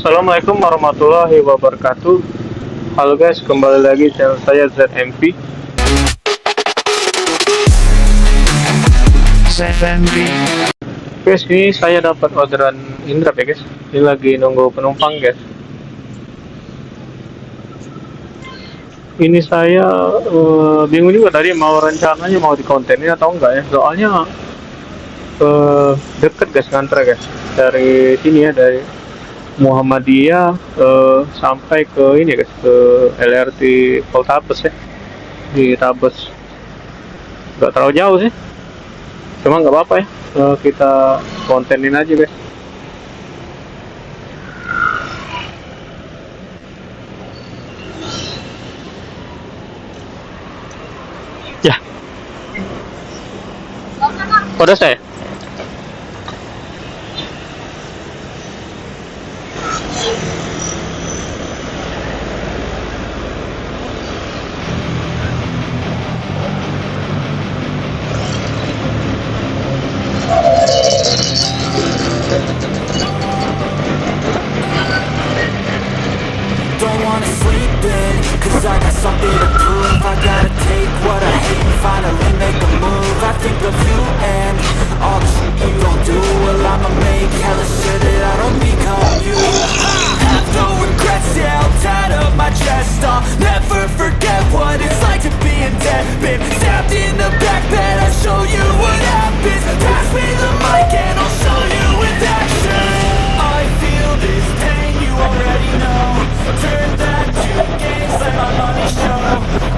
Assalamualaikum warahmatullahi wabarakatuh. Halo guys, kembali lagi channel saya Zeth MV. Zeth MV. Guys, ini saya dapat orderan indrive ya guys. Ini lagi nunggu penumpang guys. Ini saya bingung juga tadi mau rencananya mau di kontenin atau enggak ya. Soalnya deket guys ngantre guys. Dari sini ya, dari Muhammadiyah sampai ke ini guys, ke LRT Poltabes ya, di Tabes. Nggak terlalu jauh sih, cuma nggak apa-apa ya, kita kontenin aja guys. Ya, udah saya. Don't wanna sleep in, cause I got something to prove. I gotta take what I hate and finally make a move. I think of you and all the shit you don't do. Well, I'ma make hella sure that I don't become you. Have no regrets, yeah, I'll tie up my chest. I'll never forget what it's like to be in debt. Been stabbed in the back bed, I'll show you what happens. Pass me the mic and I'll show you with action. I feel this pain, you already know. Turn that to gains, let my money show.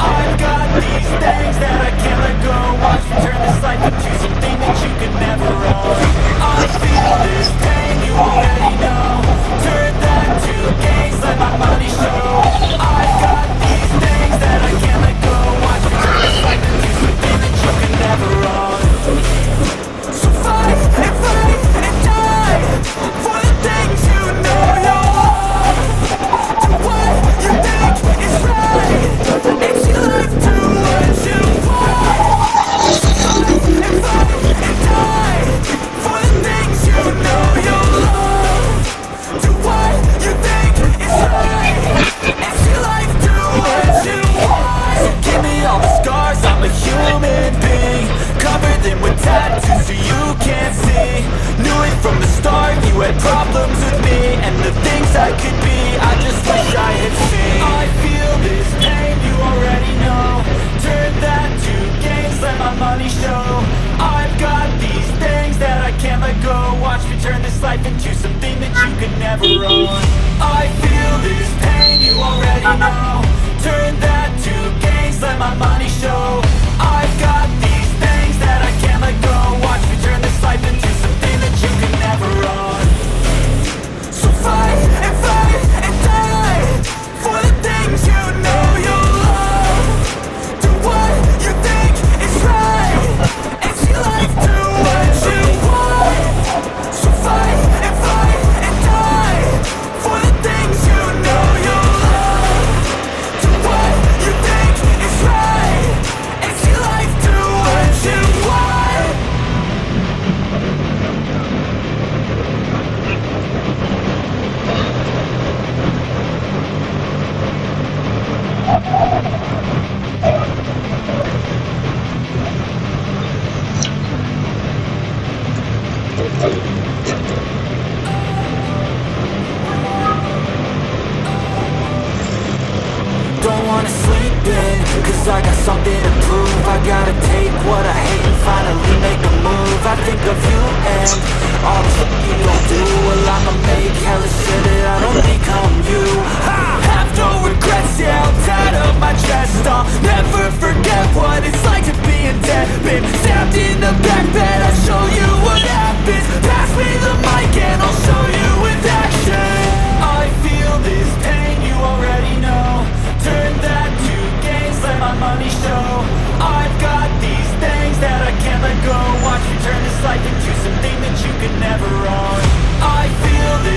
I've got these things that I can't let go. Watch me turn this life into something that you can never own. I feel this pain, you already know. Turn that to gains, let my money show. I've got these things that I can't let go. Watch me turn this life into something that you can never own. So fight and die for the things you know you love. Do what you think is right. It's your life, do what you want. So fight and die for the things you know you love. Do what you think is right. It's your life, do what you want. So give me all the scars, I'm a human being. Cover them with tattoos so you can't see. Knew it from the start, you had problems with me. And the things I could be, I just wish I had seen. I feel this pain, you already know. Turn that to gains, let my money show. I've got these things that I can't let go. Watch me turn this life into something that you could never own. I feel this pain, you already know. Turn that to gains, let my money show. I've got these things that I can't let go. Watch me turn this life into something that you can never own. So fight and die for the things you know you love. Do what you think is right. It's your life, do what you want. So fight and die for the things you know you love. Do what you think is right. It's your life, do what you want. Don't wanna sleep in, cause I got something to prove. I gotta take what I hate and finally make a move. I think of you and all the shit you don't do. Well, I'ma make hella sure that I don't become you. I have no regrets, yeah, I'll tie up my chest. I'll never forget what it's like to be in debt. Been stabbed in the back bed, I'll show you what happens. Pass me the mic and I'll show you with action. I feel this pain, you already know. Turn that to gains, let my money show. I've got these things that I can't let go. Watch me turn this life into something that you can never own. I feel this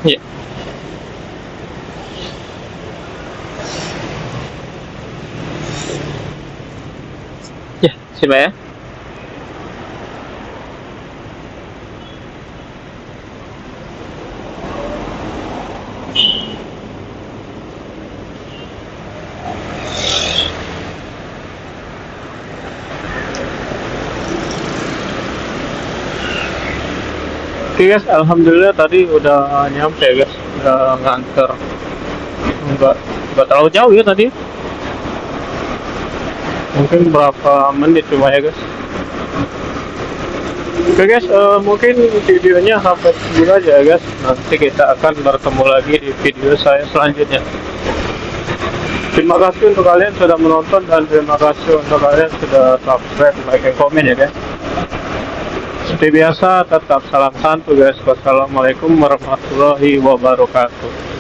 Ya. Ya, siapa ya? Oke guys, alhamdulillah tadi udah nyampe guys, udah nganter. Enggak terlalu jauh ya tadi. Mungkin berapa menit cuma ya guys. Oke guys, mungkin videonya sampai sini aja ya guys. Nanti kita akan bertemu lagi di video saya selanjutnya. Terima kasih untuk kalian sudah menonton dan terima kasih untuk kalian sudah subscribe, like, dan komen ya guys. Seperti biasa, tetap salam santuy guys. Wassalamualaikum warahmatullahi wabarakatuh.